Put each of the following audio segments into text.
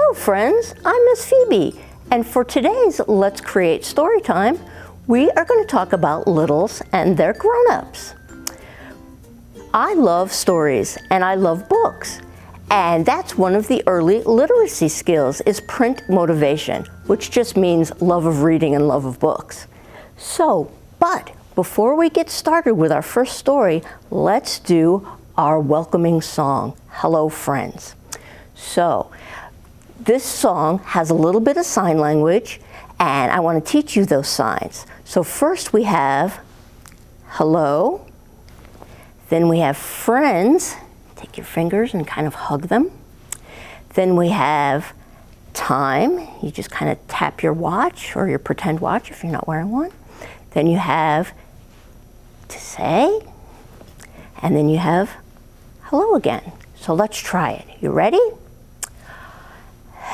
Hello friends, I'm Miss Phoebe, and for today's Let's Create Storytime, we are going to talk about littles and their grown-ups. I love stories and I love books, and that's one of the early literacy skills is print motivation, which just means love of reading and love of books. But before we get started with our first story, let's do our welcoming song, Hello Friends. So, this song has a little bit of sign language, and I want to teach you those signs. So first we have hello, then we have friends. Take your fingers and kind of hug them. Then we have time. You just kind of tap your watch or your pretend watch if you're not wearing one. Then you have to say, and then you have hello again. So let's try it. You ready?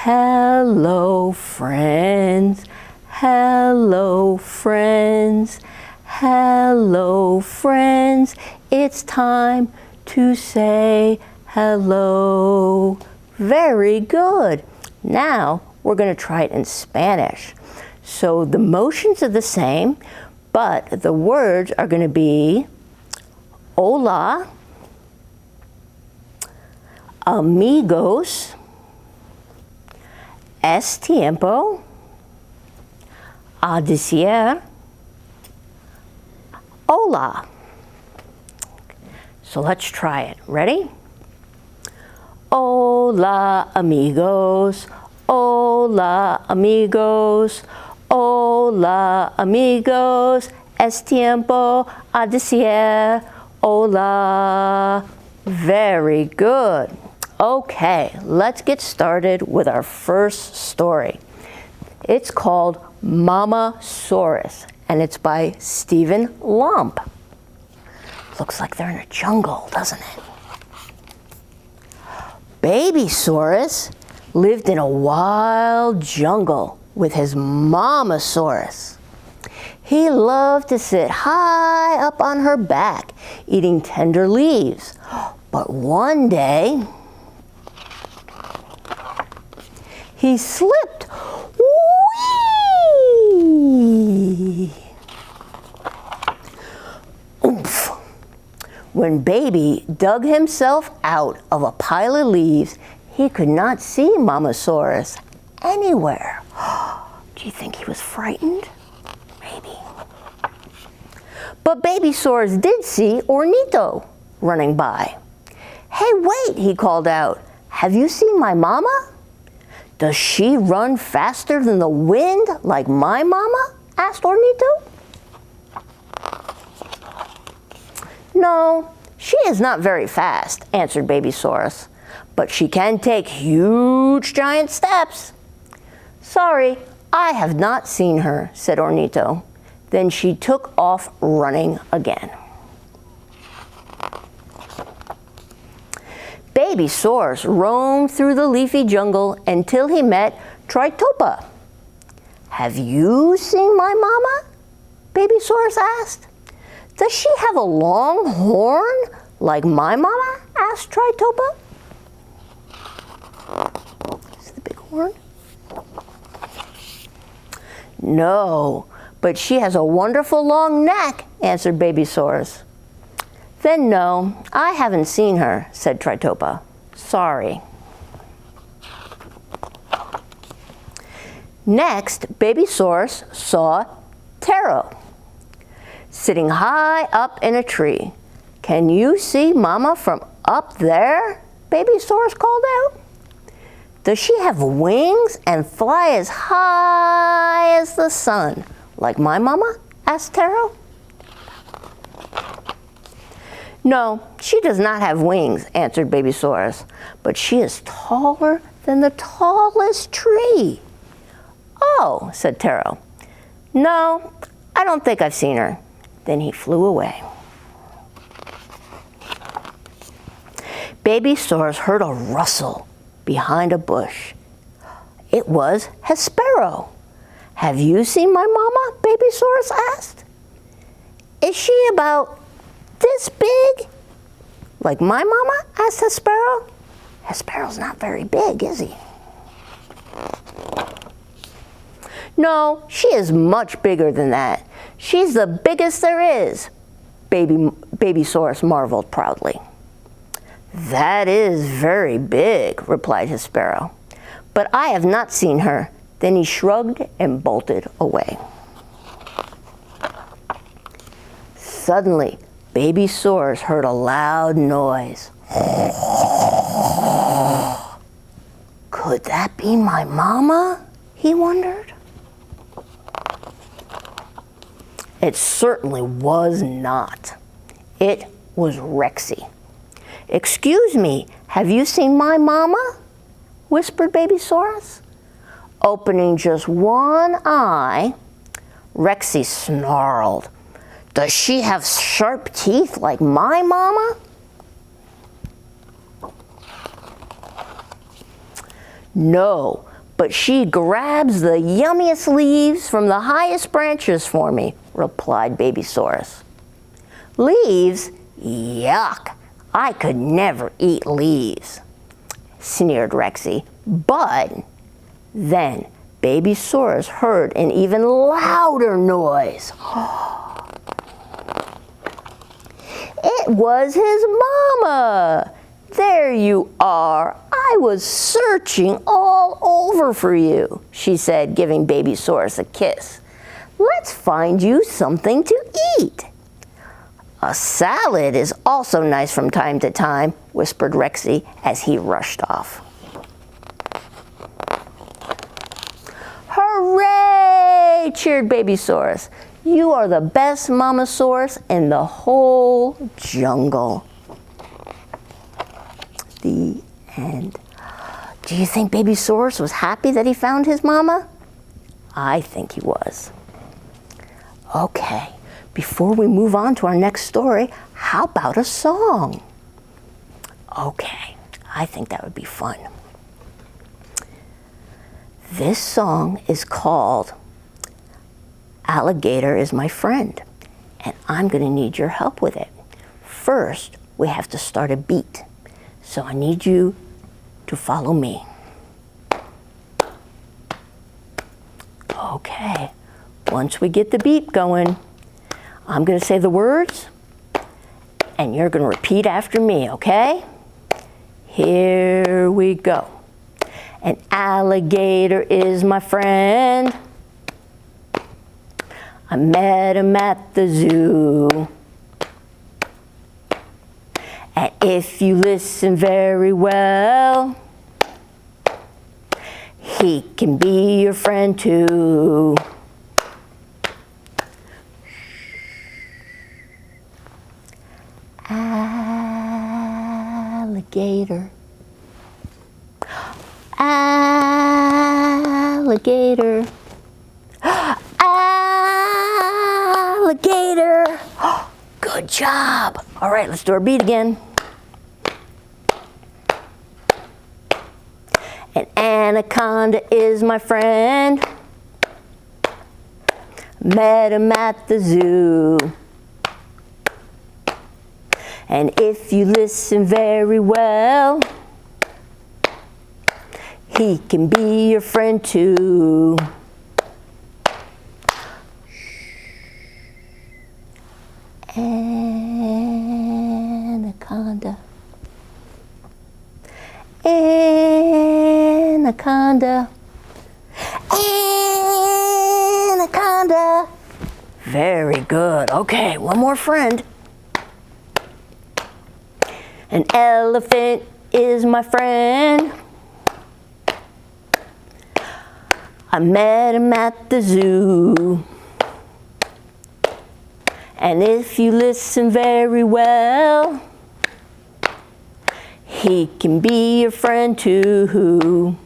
Hello, friends. Hello, friends. Hello, friends. It's time to say hello. Very good. Now we're going to try it in Spanish. So the motions are the same, but the words are going to be hola, amigos, es tiempo, a decir, hola. So let's try it. Ready? Hola, amigos. Hola, amigos. Hola, amigos. Es tiempo a decir hola. Very good. Okay, let's get started with our first story. It's called Mamasaurus, and it's by Stephen Lump. Looks like they're in a jungle, doesn't it? Babysaurus lived in a wild jungle with his Mamasaurus. He loved to sit high up on her back, eating tender leaves. But one day, he slipped. Whee! Oomph! When Baby dug himself out of a pile of leaves, he could not see Mamasaurus anywhere. Do you think he was frightened? Maybe. But Babysaurus did see Ornito running by. Hey, wait, he called out. Have you seen my mama? Does she run faster than the wind like my mama? Asked Ornito. No, she is not very fast, answered Babysaurus, but she can take huge giant steps. Sorry, I have not seen her, said Ornito. Then she took off running again. Babysaurus roamed through the leafy jungle until he met Tritopa. Have you seen my mama? Babysaurus asked. Does she have a long horn like my mama? Asked Tritopa. Is the big horn? No, but she has a wonderful long neck, answered Babysaurus. Then no, I haven't seen her, said Tritopa. Sorry. Next, Babysaurus saw Taro, sitting high up in a tree. Can you see Mama from up there? Babysaurus called out. Does she have wings and fly as high as the sun, like my mama? Asked Taro. No, she does not have wings, answered Babysaurus, but she is taller than the tallest tree. Oh, said Taro. No, I don't think I've seen her. Then he flew away. Babysaurus heard a rustle behind a bush. It was Hespero. Have you seen my mama? Babysaurus asked. Is she about this big? Like my mama? Asked Hespero. Hespero's not very big, is he? No, she is much bigger than that. She's the biggest there is, Babysaurus marveled proudly. That is very big, replied his sparrow, but I have not seen her. Then he shrugged and bolted away. Suddenly, Babysaurus heard a loud noise. Could that be my mama? He wondered. It certainly was not. It was Rexy. Excuse me, have you seen my mama? Whispered Babysaurus. Opening just one eye, Rexy snarled. Does she have sharp teeth like my mama? No, but she grabs the yummiest leaves from the highest branches for me, replied Babysaurus. Leaves? Yuck! I could never eat leaves, sneered Rexy. But then Babysaurus heard an even louder noise. It was his mama. There you are. I was searching all over for you, she said, giving Babysaurus a kiss. Let's find you something to eat. A salad is also nice from time to time, whispered Rexy as he rushed off. Hooray! Cheered Babysaurus. You are the best Mamasaurus in the whole jungle. The end. Do you think Babysaurus was happy that he found his mama? I think he was. Okay, before we move on to our next story, how about a song? Okay, I think that would be fun. This song is called Alligator is My Friend, and I'm going to need your help with it. First, we have to start a beat, so I need you to follow me. Okay, once we get the beat going, I'm going to say the words, and you're going to repeat after me, okay? Here we go. An alligator is my friend. I met him at the zoo. And if you listen very well, he can be your friend too. Alligator. Alligator. Alligator. Good job. All right, let's do our beat again. An anaconda is my friend. Met him at the zoo. And if you listen very well, he can be your friend too. Anaconda. Anaconda. Anaconda. Very good. Okay, one more friend. An elephant is my friend. I met him at the zoo. And if you listen very well, he can be your friend too.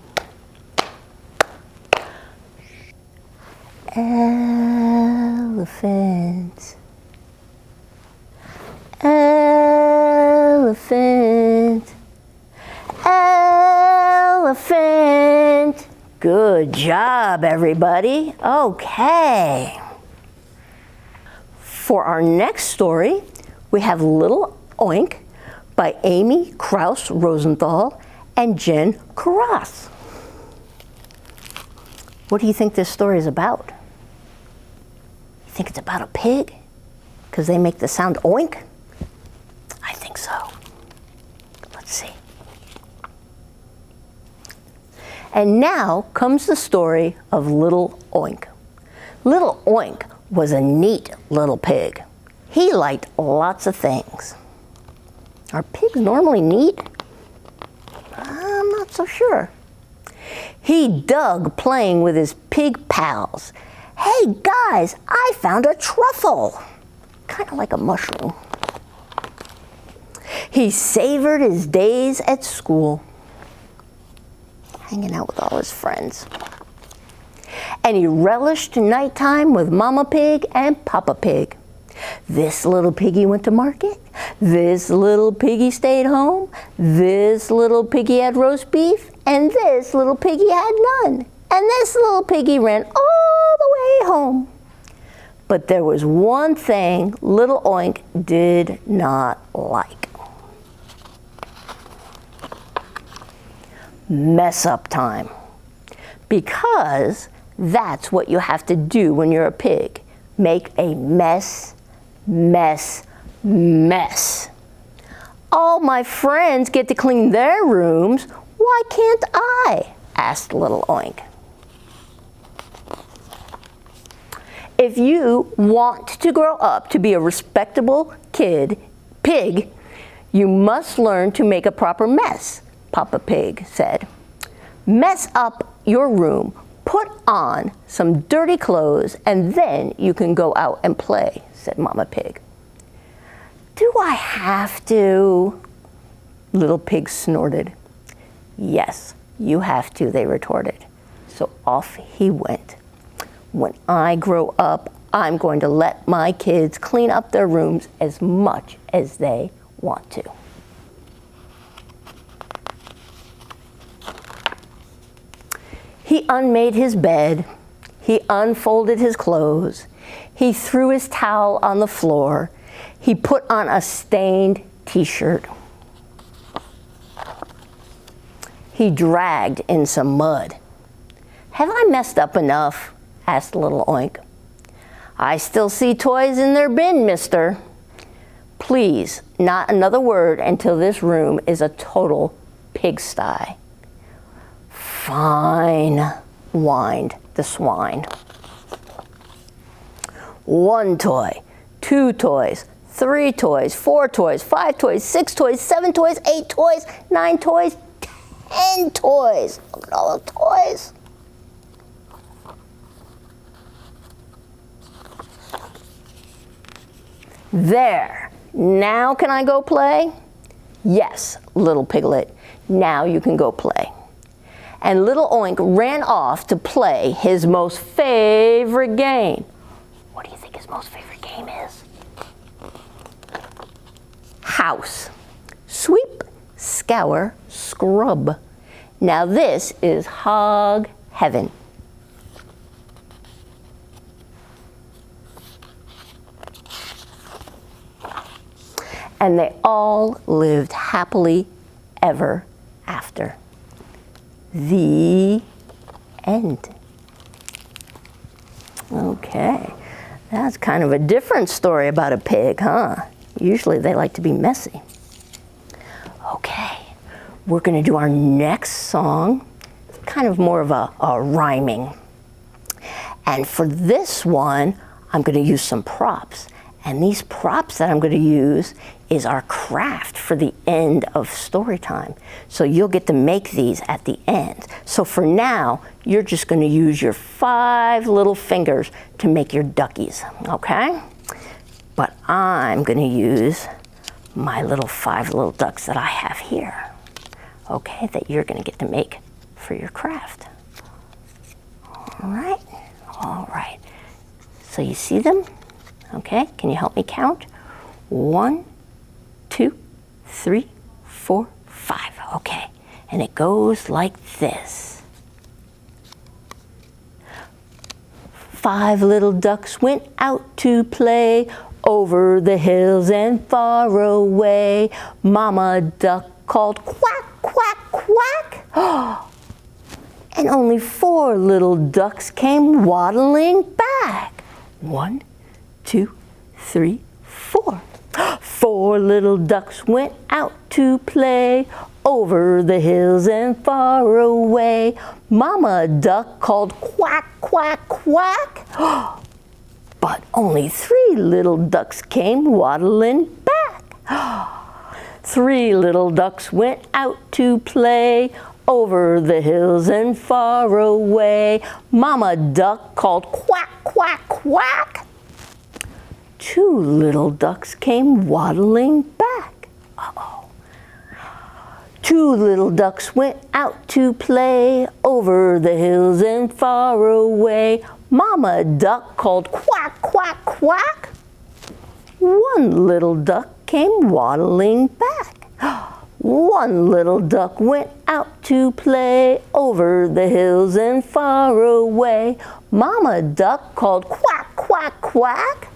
Elephant. Elephant. Elephant. Good job, everybody. Okay. For our next story, we have Little Oink by Amy Krauss Rosenthal and Jen Karras. What do you think this story is about? You think it's about a pig? Because they make the sound oink? I think so. Let's see. And now comes the story of little Oink. Little Oink was a neat little pig. He liked lots of things. Are pigs normally neat? I'm not so sure. He dug playing with his pig pals. Hey guys, I found a truffle. Kind of like a mushroom. He savored his days at school, hanging out with all his friends. And he relished nighttime with Mama Pig and Papa Pig. This little piggy went to market. This little piggy stayed home. This little piggy had roast beef. And this little piggy had none. And this little piggy ran all the way home. But there was one thing little Oink did not like. Mess up time. Because that's what you have to do when you're a pig. Make a mess, mess, mess. All my friends get to clean their rooms. Why can't I? Asked little Oink. If you want to grow up to be a respectable pig, you must learn to make a proper mess, Papa Pig said. Mess up your room, put on some dirty clothes, and then you can go out and play, said Mama Pig. Do I have to? Little Pig snorted. Yes, you have to, they retorted. So off he went. When I grow up, I'm going to let my kids clean up their rooms as much as they want to. He unmade his bed. He unfolded his clothes. He threw his towel on the floor. He put on a stained t-shirt. He dragged in some mud. Have I messed up enough? Asked little Oink. I still see toys in their bin, mister. Please, not another word until this room is a total pigsty. Fine, whined the swine. 1 toy, 2 toys, 3 toys, 4 toys, 5 toys, 6 toys, 7 toys, 8 toys, 9 toys, 10 toys. Look at all the toys. There, now can I go play? Yes, little piglet, now you can go play. And little Oink ran off to play his most favorite game. What do you think his most favorite game is? House. Sweep, scour, scrub. Now this is hog heaven. And they all lived happily ever after. The end. Okay, that's kind of a different story about a pig, huh? Usually they like to be messy. Okay, we're going to do our next song, kind of more of a rhyming. And for this one, I'm going to use some props. And these props that I'm going to use is our craft for the end of story time. So you'll get to make these at the end. So for now, you're just going to use your 5 little fingers to make your duckies, okay? But I'm going to use my little 5 little ducks that I have here, okay, that you're going to get to make for your craft. All right, all right. So you see them? Okay, can you help me count? 1, 2, 3, 4, 5. Okay, and it goes like this. 5 little ducks went out to play over the hills and far away. Mama duck called quack, quack, quack. and only 4 little ducks came waddling back. 1, 2, 3, 4. 4 little ducks went out to play over the hills and far away. Mama duck called quack, quack, quack. But only 3 little ducks came waddling back. 3 little ducks went out to play over the hills and far away. Mama duck called quack, quack, quack. 2 little ducks came waddling back. Uh-oh. 2 little ducks went out to play over the hills and far away. Mama duck called quack, quack, quack. 1 little duck came waddling back. 1 little duck went out to play over the hills and far away. Mama duck called quack, quack, quack.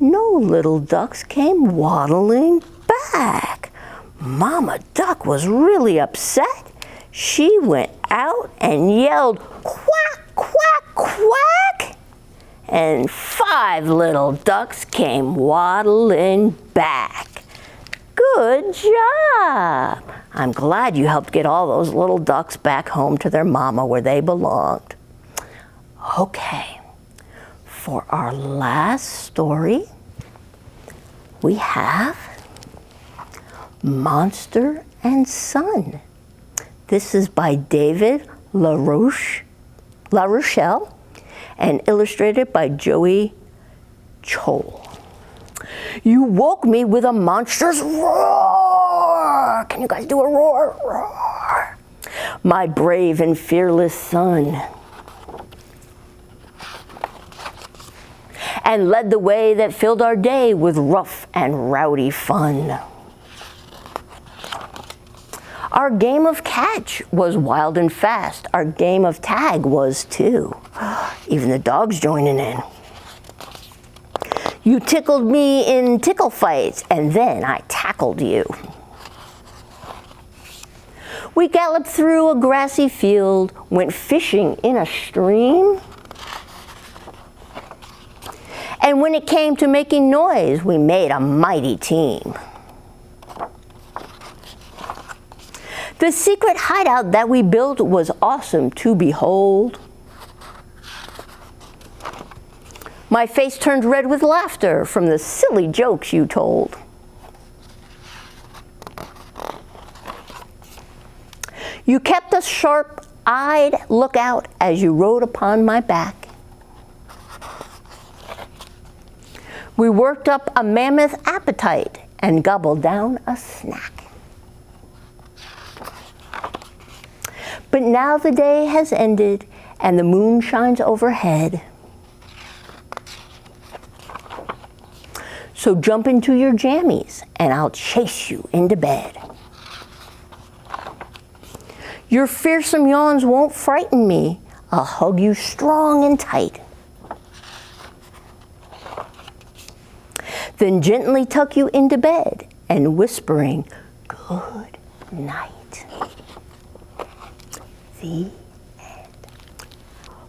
No little ducks came waddling back. Mama duck was really upset. She went out and yelled, quack, quack, quack. And 5 little ducks came waddling back. Good job. I'm glad you helped get all those little ducks back home to their mama where they belonged. Okay, for our last story, we have Monster and Son. This is by David LaRochelle and illustrated by Joey Chol. You woke me with a monstrous roar. Can you guys do a roar? Roar. My brave and fearless son. And led the way that filled our day with rough and rowdy fun. Our game of catch was wild and fast. Our game of tag was too. Even the dogs joining in. You tickled me in tickle fights, and then I tackled you. We galloped through a grassy field, went fishing in a stream. And when it came to making noise, we made a mighty team. The secret hideout that we built was awesome to behold. My face turned red with laughter from the silly jokes you told. You kept a sharp-eyed lookout as you rode upon my back. We worked up a mammoth appetite and gobbled down a snack. But now the day has ended and the moon shines overhead. So jump into your jammies and I'll chase you into bed. Your fearsome yawns won't frighten me. I'll hug you strong and tight. Then gently tuck you into bed and whispering, good night. The end.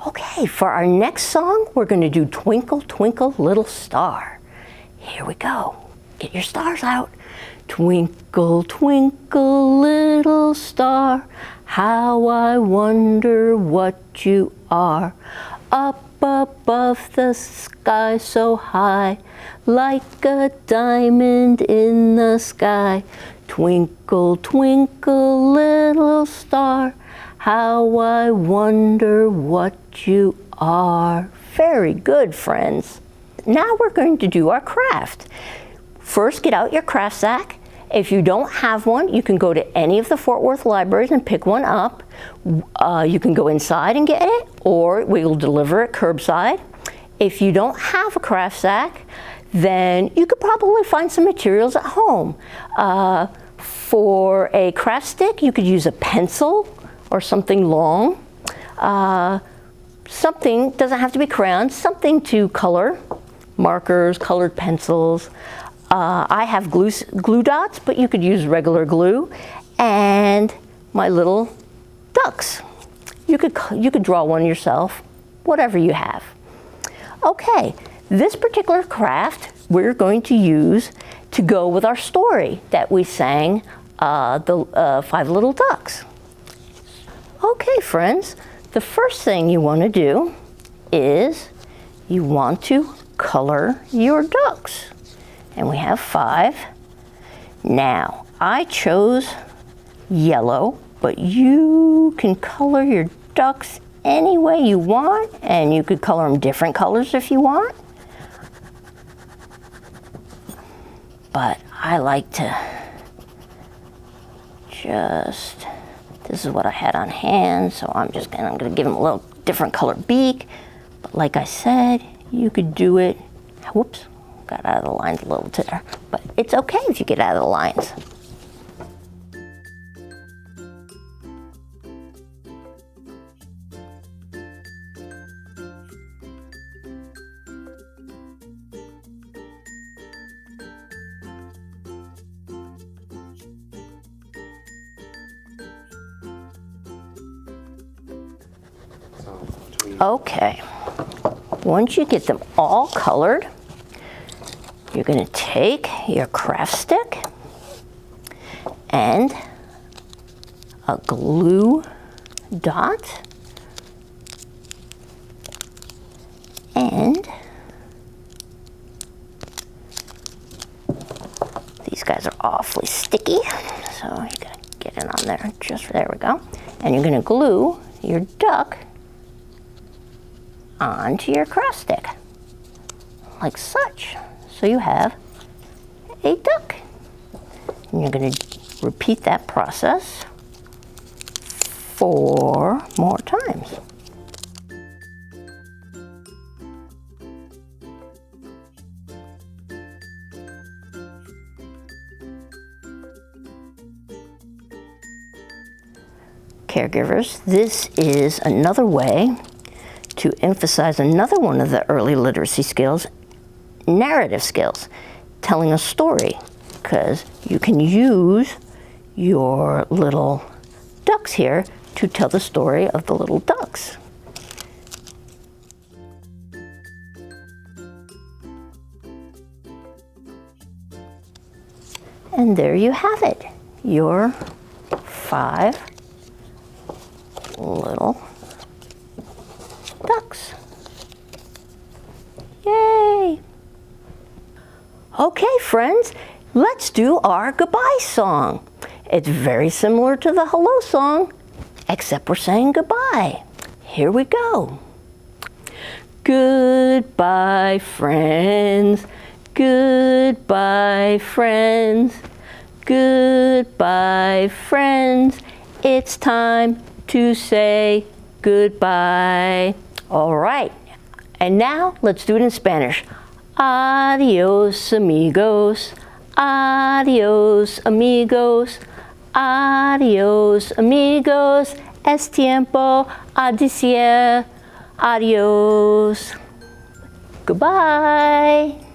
Okay, for our next song, we're going to do Twinkle, Twinkle, Little Star. Here we go. Get your stars out. Twinkle, twinkle, little star, how I wonder what you are. Up above the sky so high, like a diamond in the sky. Twinkle, twinkle, little star, how I wonder what you are. Very good, friends. Now we're going to do our craft. First, get out your craft sack. If you don't have one, you can go to any of the Fort Worth libraries and pick one up. You can go inside and get it, or we will deliver it curbside. If you don't have a craft sack, then you could probably find some materials at home. For a craft stick, you could use a pencil or something long. Something, doesn't have to be crayons, something to color. Markers, colored pencils. I have glue dots, but you could use regular glue. And my little ducks. You could draw one yourself, whatever you have. Okay, this particular craft we're going to use to go with our story that we sang, the 5 Little Ducks. Okay, friends, the first thing you want to do is you want to color your ducks. And we have 5. Now, I chose yellow, but you can color your ducks any way you want, and you could color them different colors if you want. But I like to this is what I had on hand, so I'm gonna give them a little different colored beak. But like I said, you could do it, whoops, got out of the lines a little there, but it's okay if you get out of the lines. Okay, once you get them all colored, you're going to take your craft stick and a glue dot and these guys are awfully sticky, so you're going to get it on there, there we go. And you're going to glue your duck onto your craft stick, like such. So you have a duck. And you're going to repeat that process 4 more times. Caregivers, this is another way to emphasize another one of the early literacy skills, narrative skills, telling a story, because you can use your little ducks here to tell the story of the little ducks. And there you have it, your 5 little ducks. Yay! Okay, friends, let's do our goodbye song. It's very similar to the hello song, except we're saying goodbye. Here we go. Goodbye, friends. Goodbye, friends. Goodbye, friends. It's time to say goodbye. All right, and now let's do it in Spanish. Adios, amigos. Adios, amigos. Adios, amigos. Es tiempo a decir adios. Goodbye.